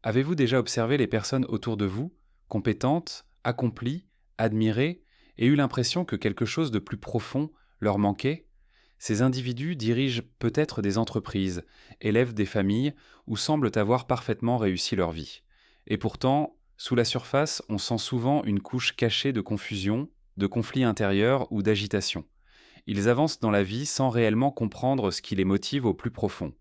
Avez-vous déjà observé les personnes autour de vous, compétentes, accomplies, admirées, et eu l'impression que quelque chose de plus profond leur manquait? Ces individus dirigent peut-être des entreprises, élèvent des familles ou semblent avoir parfaitement réussi leur vie. Et pourtant, sous la surface, on sent souvent une couche cachée de confusion, de conflits intérieurs ou d'agitation. Ils avancent dans la vie sans réellement comprendre ce qui les motive au plus profond.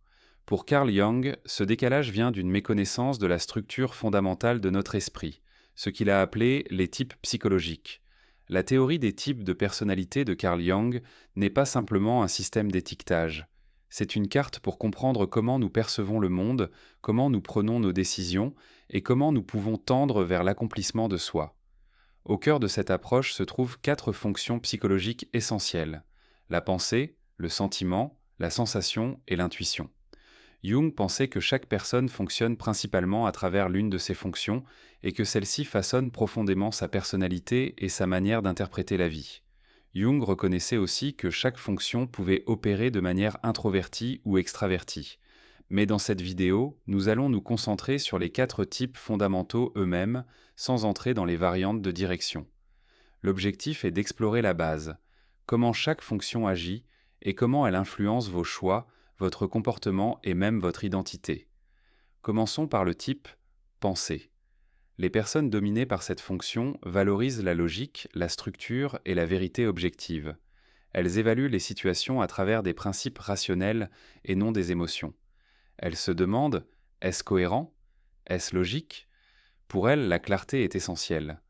Pour Carl Jung, ce décalage vient d'une méconnaissance de la structure fondamentale de notre esprit, ce qu'il a appelé les types psychologiques. La théorie des types de personnalité de Carl Jung n'est pas simplement un système d'étiquetage. C'est une carte pour comprendre comment nous percevons le monde, comment nous prenons nos décisions et comment nous pouvons tendre vers l'accomplissement de soi. Au cœur de cette approche se trouvent 4 fonctions psychologiques essentielles: la pensée, le sentiment, la sensation et l'intuition. Jung pensait que chaque personne fonctionne principalement à travers l'une de ces fonctions et que celle-ci façonne profondément sa personnalité et sa manière d'interpréter la vie. Jung reconnaissait aussi que chaque fonction pouvait opérer de manière introvertie ou extravertie. Mais dans cette vidéo, nous allons nous concentrer sur les 4 types fondamentaux eux-mêmes, sans entrer dans les variantes de direction. L'objectif est d'explorer la base, comment chaque fonction agit et comment elle influence vos choix, votre comportement et même votre identité. Commençons par le type pensée. Les personnes dominées par cette fonction valorisent la logique, la structure et la vérité objective. Elles évaluent les situations à travers des principes rationnels et non des émotions. Elles se demandent: est-ce cohérent? Est-ce logique? Pour elles, la clarté est essentielle.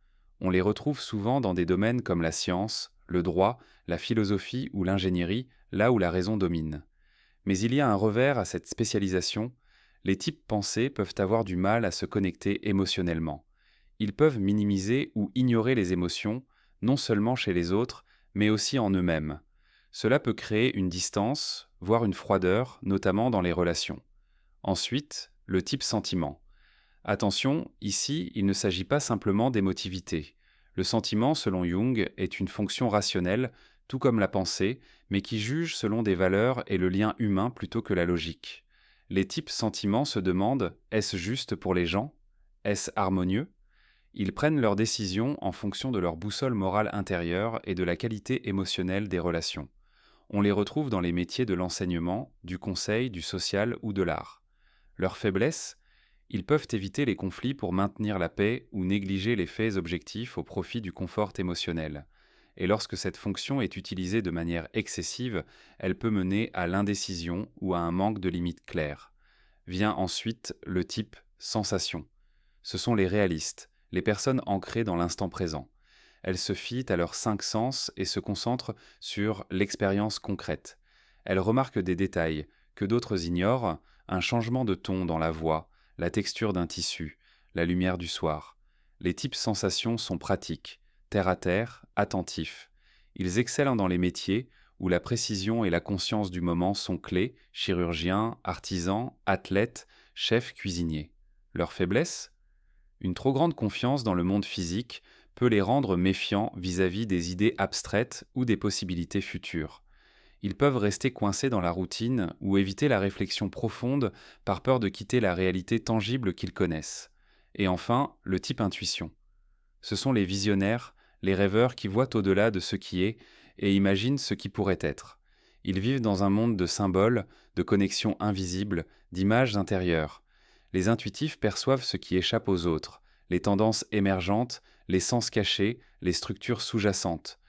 On les retrouve souvent dans des domaines comme la science, le droit, la philosophie ou l'ingénierie, là où la raison domine. Mais il y a un revers à cette spécialisation. Les types pensés peuvent avoir du mal à se connecter émotionnellement. Ils peuvent minimiser ou ignorer les émotions, non seulement chez les autres, mais aussi en eux-mêmes. Cela peut créer une distance, voire une froideur, notamment dans les relations. Ensuite, le type sentiment. Attention, ici, il ne s'agit pas simplement d'émotivité. Le sentiment, selon Jung, est une fonction rationnelle, tout comme la pensée, mais qui juge selon des valeurs et le lien humain plutôt que la logique. Les types sentiments se demandent: est-ce juste pour les gens? Est-ce harmonieux? Ils prennent leurs décisions en fonction de leur boussole morale intérieure et de la qualité émotionnelle des relations. On les retrouve dans les métiers de l'enseignement, du conseil, du social ou de l'art. Leur faiblesse: ils peuvent éviter les conflits pour maintenir la paix ou négliger les faits objectifs au profit du confort émotionnel. Et lorsque cette fonction est utilisée de manière excessive, elle peut mener à l'indécision ou à un manque de limites claires. Vient ensuite le type sensation. Ce sont les réalistes, les personnes ancrées dans l'instant présent. Elles se fient à leurs 5 sens et se concentrent sur l'expérience concrète. Elles remarquent des détails que d'autres ignorent: un changement de ton dans la voix, la texture d'un tissu, la lumière du soir. Les types sensations sont pratiques, terre-à-terre, attentifs. Ils excellent dans les métiers où la précision et la conscience du moment sont clés: chirurgiens, artisans, athlètes, chefs, cuisiniers. Leur faiblesse? Une trop grande confiance dans le monde physique peut les rendre méfiants vis-à-vis des idées abstraites ou des possibilités futures. Ils peuvent rester coincés dans la routine ou éviter la réflexion profonde par peur de quitter la réalité tangible qu'ils connaissent. Et enfin, le type intuition. Ce sont les visionnaires, les rêveurs qui voient au-delà de ce qui est et imaginent ce qui pourrait être. Ils vivent dans un monde de symboles, de connexions invisibles, d'images intérieures. Les intuitifs perçoivent ce qui échappe aux autres, les tendances émergentes, les sens cachés, les structures sous-jacentes.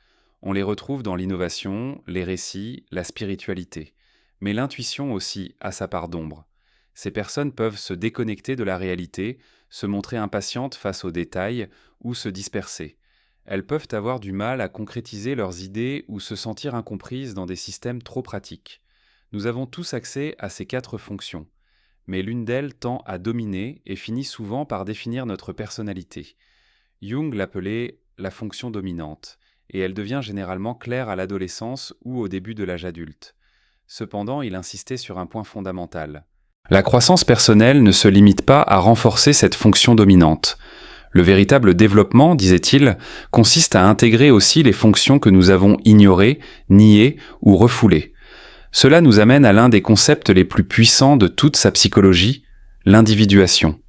On les retrouve dans l'innovation, les récits, la spiritualité. Mais l'intuition aussi a sa part d'ombre. Ces personnes peuvent se déconnecter de la réalité, se montrer impatientes face aux détails ou se disperser. Elles peuvent avoir du mal à concrétiser leurs idées ou se sentir incomprises dans des systèmes trop pratiques. Nous avons tous accès à ces 4 fonctions, mais l'une d'elles tend à dominer et finit souvent par définir notre personnalité. Jung l'appelait la fonction dominante, et elle devient généralement claire à l'adolescence ou au début de l'âge adulte. Cependant, il insistait sur un point fondamental. La croissance personnelle ne se limite pas à renforcer cette fonction dominante. Le véritable développement, disait-il, consiste à intégrer aussi les fonctions que nous avons ignorées, niées ou refoulées. Cela nous amène à l'un des concepts les plus puissants de toute sa psychologie, l'individuation.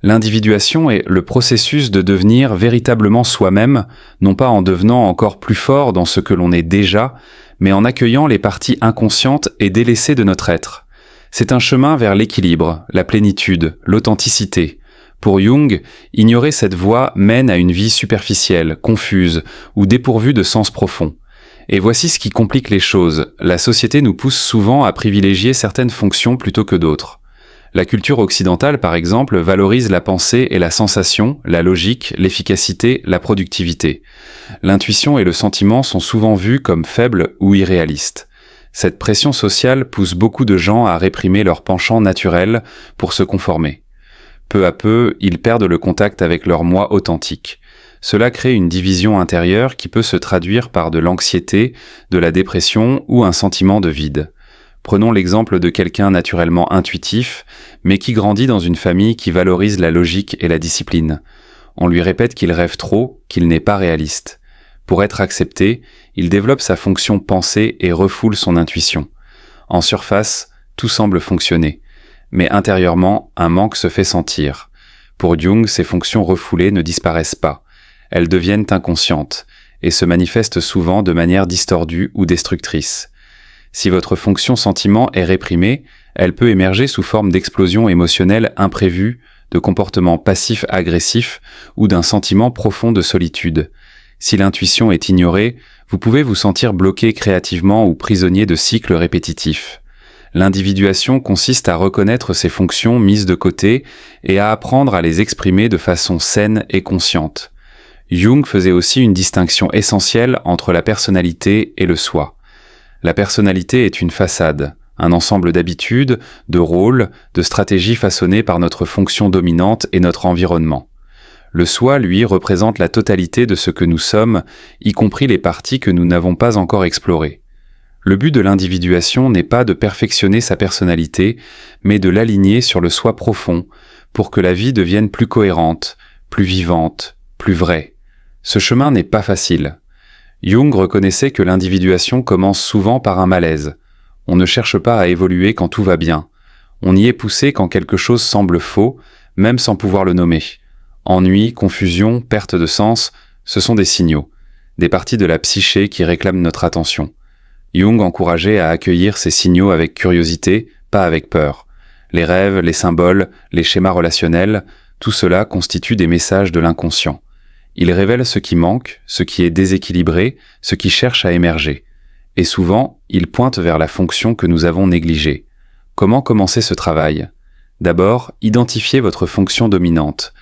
L'individuation est le processus de devenir véritablement soi-même, non pas en devenant encore plus fort dans ce que l'on est déjà, mais en accueillant les parties inconscientes et délaissées de notre être. C'est un chemin vers l'équilibre, la plénitude, l'authenticité. Pour Jung, ignorer cette voie mène à une vie superficielle, confuse ou dépourvue de sens profond. Et voici ce qui complique les choses. La société nous pousse souvent à privilégier certaines fonctions plutôt que d'autres. La culture occidentale, par exemple, valorise la pensée et la sensation, la logique, l'efficacité, la productivité. L'intuition et le sentiment sont souvent vus comme faibles ou irréalistes. Cette pression sociale pousse beaucoup de gens à réprimer leur penchant naturel pour se conformer. Peu à peu, ils perdent le contact avec leur moi authentique. Cela crée une division intérieure qui peut se traduire par de l'anxiété, de la dépression ou un sentiment de vide. Prenons l'exemple de quelqu'un naturellement intuitif, mais qui grandit dans une famille qui valorise la logique et la discipline. On lui répète qu'il rêve trop, qu'il n'est pas réaliste. Pour être accepté, il développe sa fonction pensée et refoule son intuition. En surface, tout semble fonctionner. Mais intérieurement, un manque se fait sentir. Pour Jung, ces fonctions refoulées ne disparaissent pas. Elles deviennent inconscientes et se manifestent souvent de manière distordue ou destructrice. Si votre fonction sentiment est réprimée, elle peut émerger sous forme d'explosions émotionnelles imprévues, de comportements passifs-agressifs ou d'un sentiment profond de solitude. Si l'intuition est ignorée, vous pouvez vous sentir bloqué créativement ou prisonnier de cycles répétitifs. L'individuation consiste à reconnaître ces fonctions mises de côté et à apprendre à les exprimer de façon saine et consciente. Jung faisait aussi une distinction essentielle entre la personnalité et le soi. La personnalité est une façade, un ensemble d'habitudes, de rôles, de stratégies façonnées par notre fonction dominante et notre environnement. Le soi, lui, représente la totalité de ce que nous sommes, y compris les parties que nous n'avons pas encore explorées. Le but de l'individuation n'est pas de perfectionner sa personnalité, mais de l'aligner sur le soi profond, pour que la vie devienne plus cohérente, plus vivante, plus vraie. Ce chemin n'est pas facile. Jung reconnaissait que l'individuation commence souvent par un malaise. On ne cherche pas à évoluer quand tout va bien. On y est poussé quand quelque chose semble faux, même sans pouvoir le nommer. Ennui, confusion, perte de sens, ce sont des signaux, des parties de la psyché qui réclament notre attention. Jung encourageait à accueillir ces signaux avec curiosité, pas avec peur. Les rêves, les symboles, les schémas relationnels, tout cela constitue des messages de l'inconscient. Il révèle ce qui manque, ce qui est déséquilibré, ce qui cherche à émerger. Et souvent, il pointe vers la fonction que nous avons négligée. Comment commencer ce travail ? D'abord, identifiez votre fonction dominante.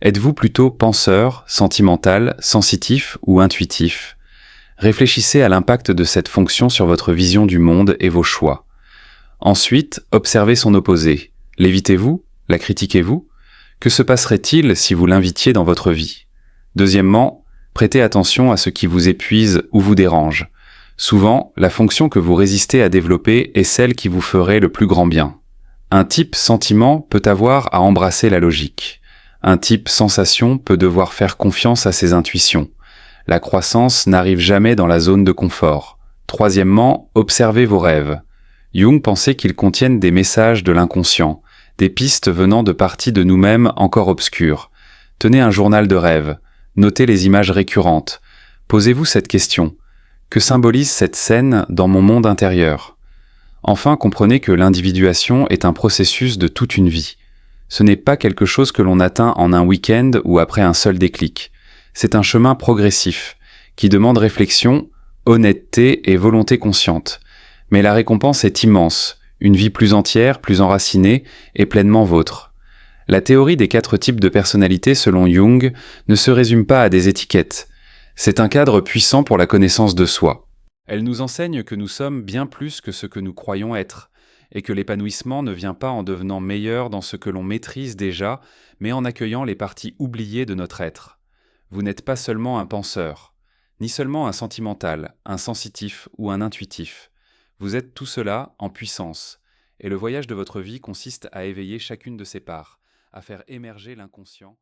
Êtes-vous plutôt penseur, sentimental, sensitif ou intuitif ? Réfléchissez à l'impact de cette fonction sur votre vision du monde et vos choix. Ensuite, observez son opposé. L'évitez-vous ? La critiquez-vous ? Que se passerait-il si vous l'invitiez dans votre vie ? Deuxièmement, prêtez attention à ce qui vous épuise ou vous dérange. Souvent, la fonction que vous résistez à développer est celle qui vous ferait le plus grand bien. Un type sentiment peut avoir à embrasser la logique. Un type sensation peut devoir faire confiance à ses intuitions. La croissance n'arrive jamais dans la zone de confort. Troisièmement, observez vos rêves. Jung pensait qu'ils contiennent des messages de l'inconscient, des pistes venant de parties de nous-mêmes encore obscures. Tenez un journal de rêves. Notez les images récurrentes. Posez-vous cette question. Que symbolise cette scène dans mon monde intérieur ? Enfin, comprenez que l'individuation est un processus de toute une vie. Ce n'est pas quelque chose que l'on atteint en un week-end ou après un seul déclic. C'est un chemin progressif, qui demande réflexion, honnêteté et volonté consciente. Mais la récompense est immense, une vie plus entière, plus enracinée et pleinement vôtre. La théorie des 4 types de personnalité selon Jung ne se résume pas à des étiquettes. C'est un cadre puissant pour la connaissance de soi. Elle nous enseigne que nous sommes bien plus que ce que nous croyons être, et que l'épanouissement ne vient pas en devenant meilleur dans ce que l'on maîtrise déjà, mais en accueillant les parties oubliées de notre être. Vous n'êtes pas seulement un penseur, ni seulement un sentimental, un sensitif ou un intuitif. Vous êtes tout cela en puissance, et le voyage de votre vie consiste à éveiller chacune de ces parts, à faire émerger l'inconscient.